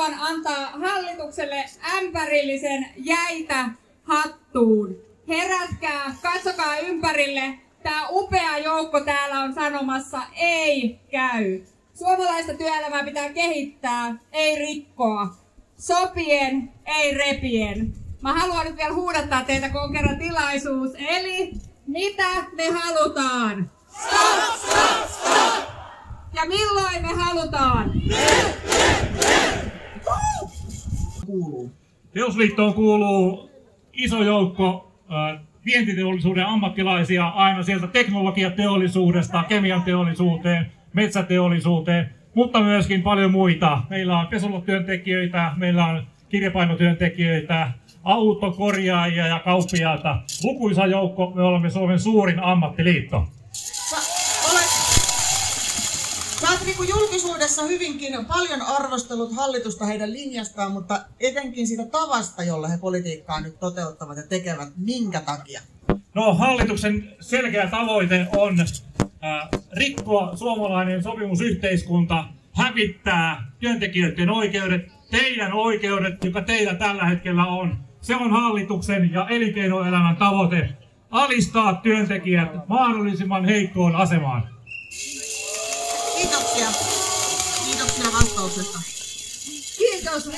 haluan antaa hallitukselle ämpärillisen jäitä hattuun. Herätkää, katsokaa ympärille. Tää upea joukko täällä on sanomassa ei käy. Suomalaista työelämää pitää kehittää, ei rikkoa. Sopien, ei repien. Mä haluan nyt vielä huudattaa teitä, kun on kerran tilaisuus. Eli mitä me halutaan? Stop, stop, stop! Ja milloin me halutaan? Teollisuusliittoon kuuluu iso joukko vientiteollisuuden ammattilaisia aina sieltä teknologiateollisuudesta, kemian teollisuuteen, metsäteollisuuteen, mutta myöskin paljon muita. Meillä on pesulotyöntekijöitä, meillä on kirjapainotyöntekijöitä, autokorjaajia ja kauppiaita. Lukuisa joukko, me olemme Suomen suurin ammattiliitto. Sä oot niin julkisuudessa hyvinkin paljon arvostellut hallitusta heidän linjastaan, mutta etenkin siitä tavasta, jolla he politiikkaa nyt toteuttavat ja tekevät. Minkä takia? No, hallituksen selkeä tavoite on rikkoa suomalainen sopimusyhteiskunta, hävittää työntekijöiden oikeudet, teidän oikeudet, joka teillä tällä hetkellä on. Se on hallituksen ja elinkeinoelämän tavoite, alistaa työntekijät mahdollisimman heikkoon asemaan. Kiitoksia. Kiitoksia vastauksesta. Kiitos.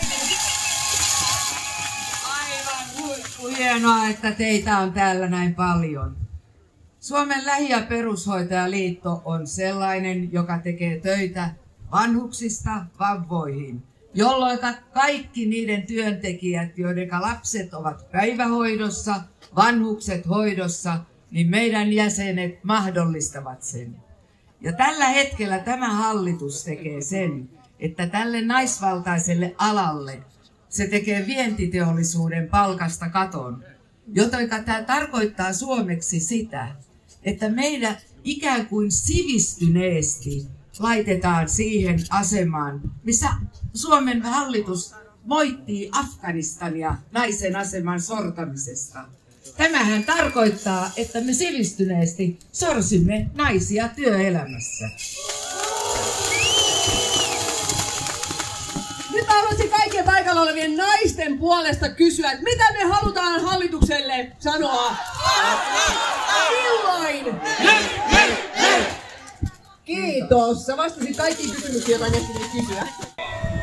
Aivan huippuhienoa, että teitä on täällä näin paljon. Suomen lähi- ja perushoitajaliitto on sellainen, joka tekee töitä vanhuksista vamvoihin, jolloin kaikki niiden työntekijät, joiden lapset ovat päivähoidossa, vanhukset hoidossa, niin meidän jäsenet mahdollistavat sen. Ja tällä hetkellä tämä hallitus tekee sen, että tälle naisvaltaiselle alalle se tekee vientiteollisuuden palkasta katon, joten tämä tarkoittaa suomeksi sitä, että meidät ikään kuin sivistyneesti laitetaan siihen asemaan, missä Suomen hallitus moittii Afganistania naisen aseman sortamisesta. Tämähän tarkoittaa, että me sivistyneesti sorsimme naisia työelämässä. Nyt haluaisin kaikkien paikalla olevien naisten puolesta kysyä, että mitä me halutaan hallitukselle sanoa? Milloin? Kiitos. Sä vastasit kaikkiin kysymyksiin, joita ehtinyt kysyä.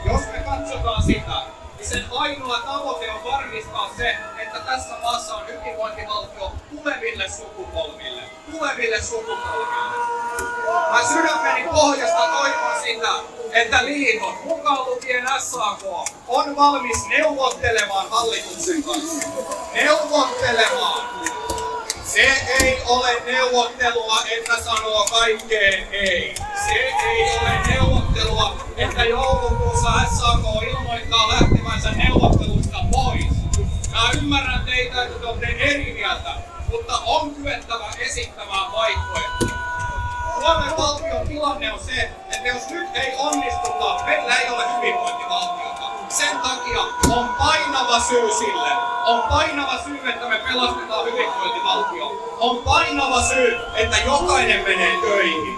Jos me katsotaan sitä, niin sen ainoa tavoite on varmistaa se, että tässä maassa on hyvinvointivaltio tuleville sukupolville. Tuleville sukupolville. Mä sydämeni pohjasta toivon sitä, että liitot, mukaan lukien SAK, on valmis neuvottelemaan hallituksen kanssa. Neuvottelemaan! Se ei ole neuvottelua, että sanoo kaikkeen ei. Se ei ole neuvottelua, että joulukuussa SAK ilmoittaa lähtevänsä neuvottelusta pois. Mä ymmärrän teitä, että te olette eri mieltä, mutta on kyettävä esittämään vaihtoehtoja. Suomen valtion tilanne on se, että jos nyt ei onnistuta, meillä ei ole hyvinvointivaltiota. Sen takia on painava syy sille. On painava syy, että me pelastetaan hyvinvointivaltio. On painava syy, että jokainen menee töihin.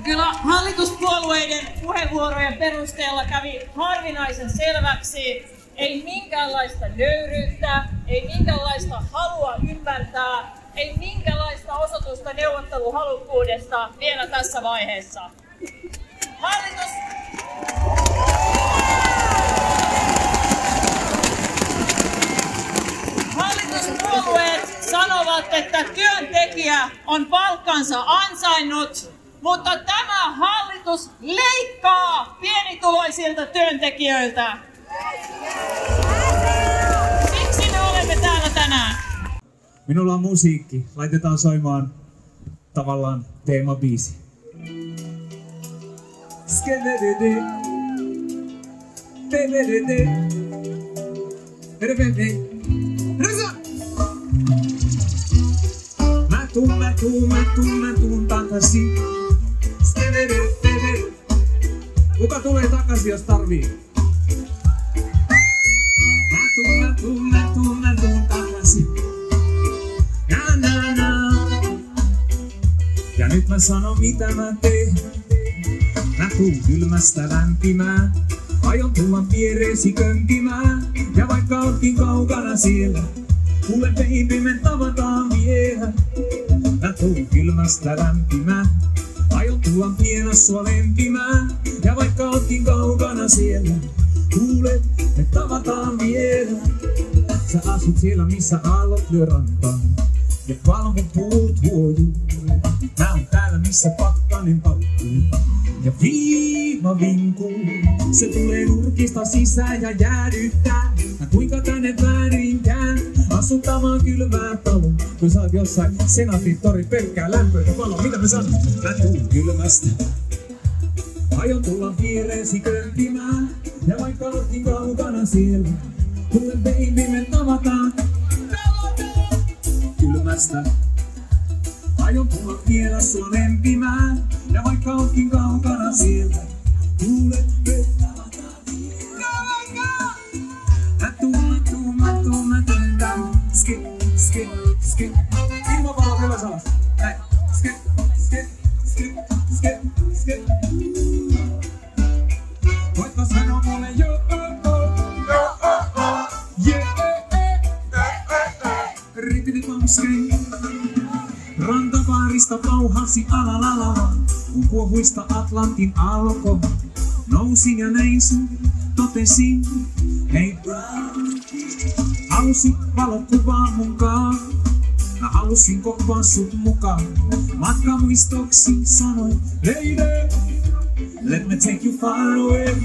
Kyllä hallituspuolueiden puheenvuorojen perusteella kävi harvinaisen selväksi, ei minkäänlaista nöyryyttä, ei minkäänlaista halua ymmärtää, ei minkäänlaista osoitusta neuvotteluhalukkuudesta vielä tässä vaiheessa. Hallituspuolueet sanovat, että työntekijä on palkkansa ansainnut, mutta tämä hallitus leikkaa pienituloisilta työntekijöiltä. Siksi me olemme täällä tänään. Minulla on musiikki. Laitetaan soimaan tavallaan teemabiisi. Mä tuun takaisin. Kuka tulee takaisin, jos tarvii? Mä tuun takaisin. Ja nyt mä sanon mitä mä teen. Mä tuun kylmästä lämpimään, aion tulla viereesi kömpimään. Ja vaikka ootkin kaukana siellä, kuule baby me tavataan vielä. Mä tuun kylmästä lämpimään, aion tulla vielä sua lempimään. Ja vaikka ootkin kaukana siellä, kuule me tavataan vielä. Sä asut siellä missä aallot lyö rantaan ja palmupuut huojuu. Mä oon täällä missä pakkanen paukkuu ja viima vinkuu. Se tulee nurkista sisään ja jäädyttää. Mä kuinka tänne väärinkään asuttamaan kylmää taloa. Kun sä oot jossain Senaatintorin pelkkää lämpöitä paloa. Mitä mä sanon? Mä tuun kylmästä, aion tulla viereesi kömpimään. Ja vaikka ootkin kaukana siellä, kuule baby me tavataan. Kylmästä, aion tulla vielä sua lempimään. Ja vaikka ootkin kaukana siellä, kuule me tavataan vielä. Mä tuun skip, skip, skip. Ilmapallo ylös alas. Näin. Skip, skip, skip, skip, skip. Voitko sanoa mulle joo, Repeat on screen. Rantabaarista pauhasi alalala, kun kuohuista Atlantin alko. Nousin ja näin sun, totesin, hei halusin valokuvaa munkaan. Mä halusin koppaa sut mukaan. Matkamuistoksi sanoin, lady, let me take you far away.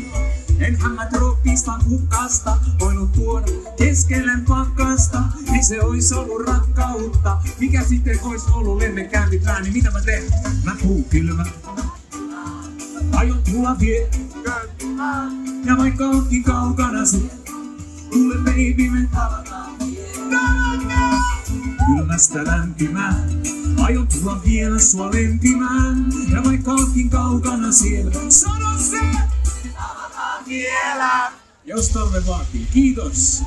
Enhän mä trooppista kukkasta voinut tuoda keskelle pakkasta. Ei se ois ollut rakkautta. Mikä sitten ois ollut lennekääntit lääni? Mitä mä teen? Mä tuun kylmä, aion tulla vie. Ja vaikka ootkin kaukana se, kuule baby me tavataan vielä. Kylmästä lämpimään, aion tulla vielä sua lempimään. Ja vaikka ootkin kaukana siellä, sano se! Vielä! Jos tolle vaatii. Kiitos!